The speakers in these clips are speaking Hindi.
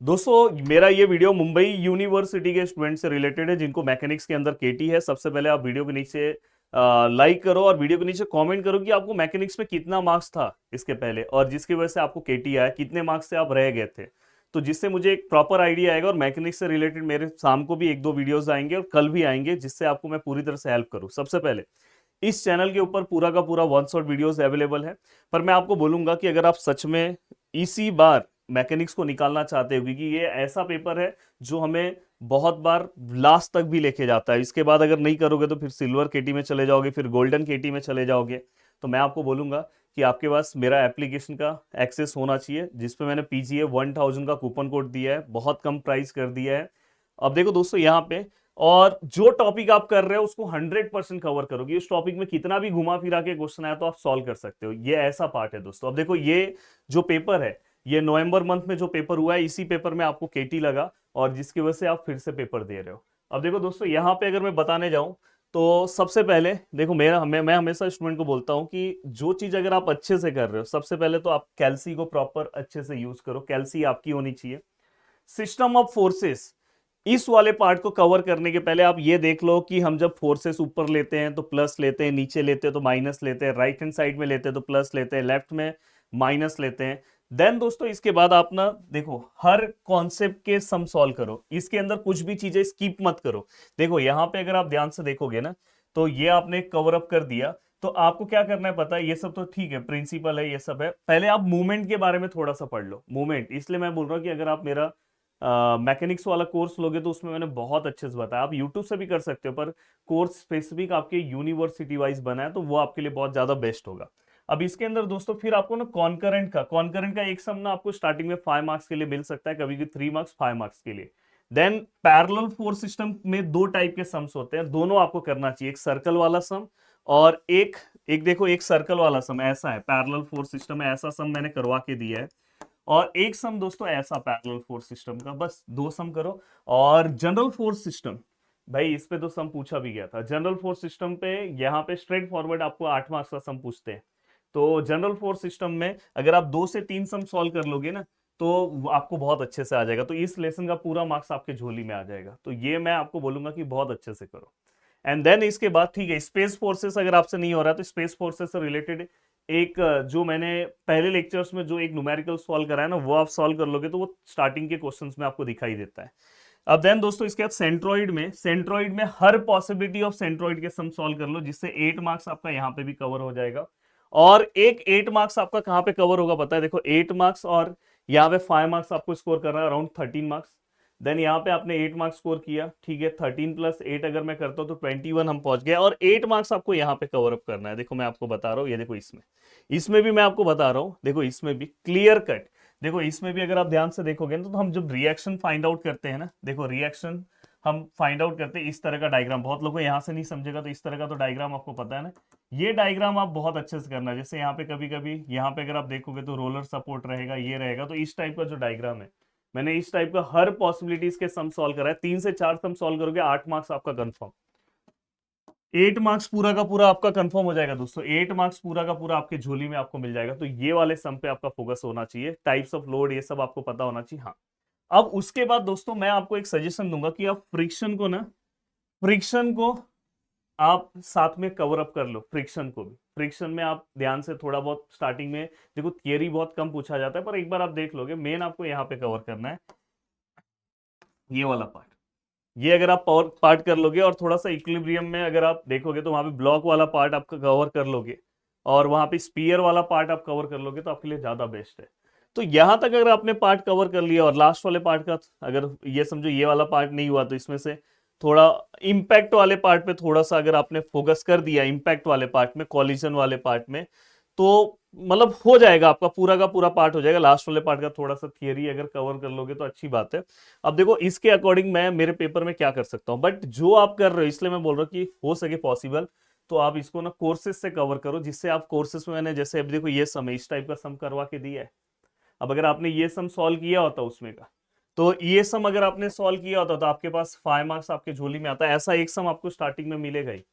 दोस्तों मेरा ये वीडियो मुंबई यूनिवर्सिटी के स्टूडेंट से रिलेटेड है जिनको मैकेनिक्स के अंदर केटी है। सबसे पहले आप वीडियो के नीचे लाइक करो और वीडियो के नीचे कमेंट करो कि आपको मैकेनिक्स में कितना मार्क्स था इसके पहले और जिसकी वजह से आपको केटी आया, कितने मार्क्स से आप रह गए थे। तो जिससे मुझे एक प्रॉपर आइडिया आएगा और मैकेनिक्स से रिलेटेड मेरे शाम को भी एक दो वीडियोस आएंगे और कल भी आएंगे जिससे आपको मैं पूरी तरह से हेल्प करूं। सबसे पहले इस चैनल के ऊपर पूरा का पूरा वन शॉट वीडियोस अवेलेबल है, पर मैं आपको बोलूंगा कि अगर आप सच में इसी बार मैकेनिक्स को निकालना चाहते हो, क्योंकि ये ऐसा पेपर है जो हमें बहुत बार लास्ट तक भी लेके जाता है। इसके बाद अगर नहीं करोगे तो फिर सिल्वर केटी में चले जाओगे, फिर गोल्डन केटी में चले जाओगे। तो मैं आपको बोलूंगा कि आपके पास मेरा एप्लीकेशन का एक्सेस होना चाहिए जिसपे मैंने पीजीए 1000 का कूपन कोड दिया है, बहुत कम प्राइस कर दिया है। अब देखो दोस्तों यहाँ पे, और जो टॉपिक आप कर रहे हो उसको 100% कवर करोगे। उस टॉपिक में कितना भी घुमा फिरा के क्वेश्चन आया तो आप सॉल्व कर सकते हो। ये ऐसा पार्ट है दोस्तों। अब देखो ये जो पेपर है, ये नवंबर मंथ में जो पेपर हुआ है, इसी पेपर में आपको केटी लगा और जिसकी वजह से आप फिर से पेपर दे रहे हो। अब देखो दोस्तों यहाँ पे अगर मैं बताने जाऊं तो सबसे पहले देखो मैं हमेशा स्टूडेंट को बोलता हूं कि जो चीज अगर आप अच्छे से कर रहे हो, सबसे पहले तो आप कैल्सी को प्रॉपर अच्छे से यूज करो। कैल्सी आपकी होनी चाहिए। सिस्टम ऑफ फोर्सेस, इस वाले पार्ट को कवर करने के पहले आप ये देख लो कि हम जब फोर्सेस ऊपर लेते हैं तो प्लस लेते हैं, नीचे लेते हैं तो माइनस लेते हैं, राइट हैंड साइड में लेते हैं तो प्लस लेते हैं, लेफ्ट में माइनस लेते हैं। देन दोस्तों इसके बाद आप ना देखो हर कॉन्सेप्ट के सम सॉल्व करो। इसके अंदर कुछ भी चीजें स्किप मत करो। देखो यहाँ पे अगर आप ध्यान से देखोगे ना तो ये आपने कवर अप कर दिया। तो आपको क्या करना है पता है, ये सब तो ठीक है, प्रिंसिपल है, ये सब है। पहले आप मूवमेंट के बारे में थोड़ा सा पढ़ लो। मूवमेंट इसलिए मैं बोल रहा हूँ कि अगर आप मेरा मैकेनिक्स वाला कोर्स लोगे तो उसमें मैंने बहुत अच्छे से बताया। आप यूट्यूब से भी कर सकते हो, पर कोर्स स्पेसिफिक आपके यूनिवर्सिटी वाइज बना है तो वो आपके लिए बहुत ज्यादा बेस्ट होगा। अब इसके अंदर दोस्तों फिर आपको ना कॉन्करेंट का एक सम ना आपको स्टार्टिंग में 5 मार्क्स के लिए मिल सकता है, कभी भी 3 मार्क्स 5 मार्क्स के लिए। देन पैरेलल फोर्स सिस्टम में दो टाइप के सम्स होते हैं, दोनों आपको करना चाहिए। एक सर्कल वाला सम और एक एक देखो एक सर्कल वाला सम ऐसा है, पैरेलल फोर्स सिस्टम में ऐसा सम मैंने करवा के दिया है। और एक सम दोस्तों ऐसा पैरेलल फोर्स सिस्टम का, बस दो सम करो। और जनरल फोर्स सिस्टम, भाई इस पे तो सम पूछा भी गया था। जनरल फोर्स सिस्टम पे यहाँ पे स्ट्रेट फॉरवर्ड आपको 8 मार्क्स का सम पूछते हैं। तो जनरल फोर्स सिस्टम में अगर आप 2 से 3 सम सॉल्व कर लोगे ना तो आपको बहुत अच्छे से आ जाएगा। तो इस लेसन का पूरा मार्क्स आपके झोली में आ जाएगा। तो ये मैं आपको बोलूंगा कि बहुत अच्छे से करो। एंड देन इसके बाद ठीक है, स्पेस फोर्सेस अगर आपसे नहीं हो रहा है तो स्पेस फोर्सेस से रिलेटेड एक जो मैंने पहले लेक्चर्स में जो एक न्यूमेरिकल सॉल्व कराया ना, वो आप सॉल्व कर लोगे तो वो स्टार्टिंग के क्वेश्चंस में आपको दिखाई देता है। अब देन दोस्तों इसके बाद सेंट्रॉइड में हर पॉसिबिलिटी ऑफ सेंट्रॉइड के सम सॉल्व कर लो, जिससे 8 मार्क्स आपका यहाँ पे भी कवर हो जाएगा। और एक 8 मार्क्स आपका कहाँ पे कवर होगा पता है, देखो 8 मार्क्स और यहाँ पे 5 मार्क्स आपको स्कोर करना है, अराउंड 13 मार्क्स। देन यहाँ पे आपने 8 मार्क्स स्कोर किया, ठीक है। 13 + 8 अगर मैं करता हूँ तो 21 हम पहुंच गए। और 8 मार्क्स आपको यहाँ पे कवर अप करना है। देखो मैं आपको बता रहा हूँ, ये देखो इसमें इसमें भी मैं आपको बता रहा हूँ, देखो इसमें भी क्लियर कट। देखो इसमें भी अगर आप ध्यान से देखोगे ना तो हम जब रिएक्शन फाइंड आउट करते हैं ना, देखो रिएक्शन हम फाइंड आउट करते हैं इस तरह का डायग्राम। बहुत लोगों को यहाँ से नहीं समझेगा तो इस तरह का तो डायग्राम आपको पता है ना। ये डायग्राम आप बहुत अच्छे से करना है। जैसे यहाँ पे कभी कभी यहाँ पे अगर आप देखोगे तो रोलर सपोर्ट रहेगा, ये रहेगा। तो इस टाइप का जो डायग्राम है, मैंने इस टाइप का हर पॉसिबिलिटीज के सम सॉल्व करा है। 3 से 4 सम सॉल्व करोगे 8 मार्क्स आपका कंफर्म। 8 मार्क्स पूरा का पूरा आपका कंफर्म हो जाएगा दोस्तों। 8 मार्क्स पूरा का पूरा आपके झोली में आपको मिल जाएगा। तो ये वाले सम पे आपका फोकस होना चाहिए। टाइप्स ऑफ लोड ये सब आपको पता होना चाहिए। हाँ, अब उसके बाद दोस्तों मैं आपको एक सजेशन दूंगा कि आप फ्रिक्शन को आप साथ में कवर अप कर लो। फ्रिक्शन को भी, फ्रिक्शन में आप ध्यान से थोड़ा बहुत स्टार्टिंग में देखो, थियरी बहुत कम पूछा जाता है पर एक बार आप देख लोगे। मेन आपको यहाँ पे कवर करना है ये वाला पार्ट। ये अगर आप पावर पार्ट कर लोगे और थोड़ा सा इक्विलिब्रियम में अगर आप देखोगे तो वहां पे ब्लॉक वाला पार्ट आपका कवर कर लोगे और वहां पे स्पीयर वाला पार्ट आप कवर कर लोगे तो आपके लिए ज्यादा बेस्ट है। तो यहां तक अगर आपने पार्ट कवर कर लिया और लास्ट वाले पार्ट का अगर ये समझो ये वाला पार्ट नहीं हुआ तो इसमें से थोड़ा इंपैक्ट वाले पार्ट पे थोड़ा सा अगर आपने फोकस कर दिया, इंपैक्ट वाले पार्ट में, कॉलिजन वाले पार्ट में, तो मतलब हो जाएगा आपका पूरा का पूरा पार्ट हो जाएगा। लास्ट वाले पार्ट का थोड़ा सा थियरी अगर कवर कर लोगे तो अच्छी बात है। अब देखो इसके अकॉर्डिंग मैं मेरे पेपर में क्या कर सकता हूं, बट जो आप कर रहे हो इसलिए मैं बोल रहा हूं कि हो सके पॉसिबल तो आप इसको ना कोर्सेज से कवर करो, जिससे आप कोर्सेज में, मैंने जैसे अब देखो ये सम इस टाइप का सम करवा के दिया है। अब अगर आपने ये सम सॉल्व किया होता उसमें का, तो ये सम अगर आपने सॉल्व किया होता तो आपके पास 5 मार्क्स आपके झोली में आता है। ऐसा एक सम आपको स्टार्टिंग में मिलेगा ही।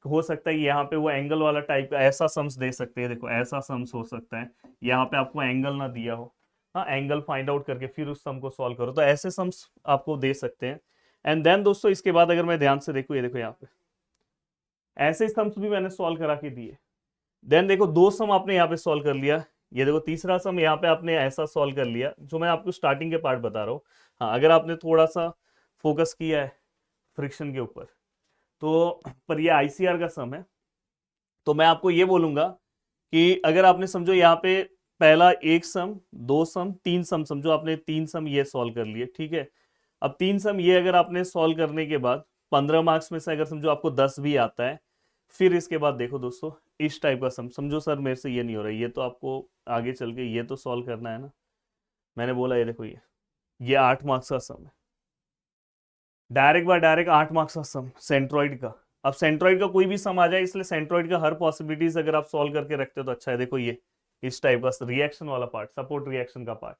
हो सकता है यहाँ पे वो एंगल वाला टाइप का ऐसा सम्स दे सकते हैं। देखो ऐसा सम्स हो सकता है, यहाँ पे आपको एंगल ना दिया हो हाँ, एंगल फाइंड आउट करके फिर उस सम को सॉल्व करो, तो ऐसे सम्स आपको दे सकते हैं। एंड देन दोस्तों इसके बाद अगर मैं ध्यान से देखूँ, ये देखो यहाँ पे ऐसे सम्स भी मैंने सॉल्व करा के दिए। देन देखो दो सम आपने यहाँ पे सॉल्व कर लिया, ये देखो तीसरा सम यहाँ पे आपने ऐसा सॉल्व कर लिया जो मैं आपको स्टार्टिंग के पार्ट बता रहा हूँ। हाँ, अगर आपने थोड़ा सा फोकस किया है फ्रिक्शन के ऊपर, तो पर ये आईसीआर का सम है, तो मैं आपको ये बोलूंगा कि अगर आपने समझो यहाँ पे पहला एक सम, दो सम, तीन सम, समझो आपने तीन सम ये सॉल्व कर लिए, ठीक है। अब तीन सम ये अगर आपने सॉल्व करने के बाद 15 मार्क्स में से अगर समझो आपको 10 भी आता है, फिर इसके बाद देखो दोस्तों इस टाइप का सम, समझो सर मेरे से ये नहीं हो रहा, ये तो आपको आगे चल के ये तो सॉल्व करना है ना। मैंने बोला ये देखो ये 8 मार्क्स का सम है, डायरेक्ट बाय डायरेक्ट 8 मार्क्स का सम सेंट्रॉइड का। अब सेंट्रॉइड का कोई भी सम आ जाए, इसलिए सेंट्रॉइड का हर पॉसिबिलिटीज अगर आप सॉल्व करके रखते हो तो अच्छा है। देखो ये इस टाइप का रिएक्शन वाला पार्ट, सपोर्ट रिएक्शन का पार्ट,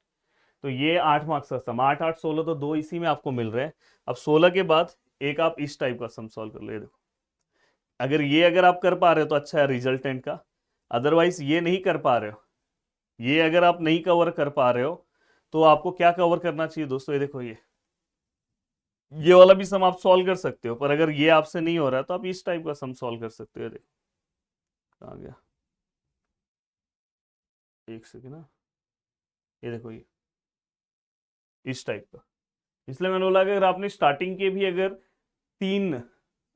तो ये 8 मार्क्स का सम, 8 8 16, तो दो इसी में आपको मिल रहे हैं। अब 16 के बाद एक आप इस टाइप का सम सॉल्व कर लो, ये देखो अगर आप कर पा रहे हो तो अच्छा है रिजल्टेंट का, अदरवाइज ये नहीं कर पा रहे हो, ये अगर आप नहीं कवर कर पा रहे हो तो आपको क्या कवर करना चाहिए दोस्तों, ये देखो ये वाला भी सम आप सॉल्व कर सकते हो, पर अगर ये आपसे नहीं हो रहा है तो आप इस टाइप का सम सॉल्व कर सकते हो। ये देखो कहाँ गया, एक सेकेंड ना, ये देखो ये इस टाइप का। इसलिए मैंने बोला कि अगर आपने स्टार्टिंग के भी अगर तीन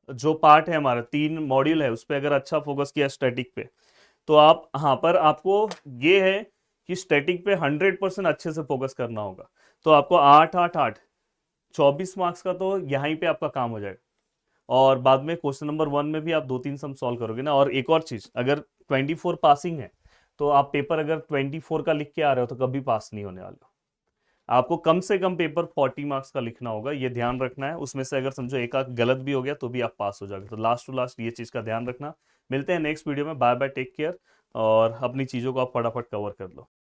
जो पार्ट है हमारा, तीन मॉड्यूल है, उस पर अगर अच्छा फोकस किया स्टैटिक पे, तो आप हाँ, पर आपको ये है कि स्टैटिक पे 100% अच्छे से फोकस करना होगा। तो आपको 8 8 8 24 मार्क्स का तो यहीं पे आपका काम हो जाएगा, और बाद में क्वेश्चन नंबर 1 में भी आप दो तीन सम सॉल्व करोगे ना। और एक और चीज, अगर 24 पासिंग है तो आप पेपर अगर 24 का लिख के आ रहे हो तो कभी पास नहीं होने वाले हो। आपको कम से कम पेपर 40 मार्क्स का लिखना होगा, ये ध्यान रखना है। उसमें से अगर समझो एक आध गलत भी हो गया तो भी आप पास हो जाओगे, तो लास्ट टू लास्ट ये चीज का ध्यान रखना। मिलते हैं नेक्स्ट वीडियो में, बाय बाय, टेक केयर, और अपनी चीजों को आप फटाफट कवर कर लो।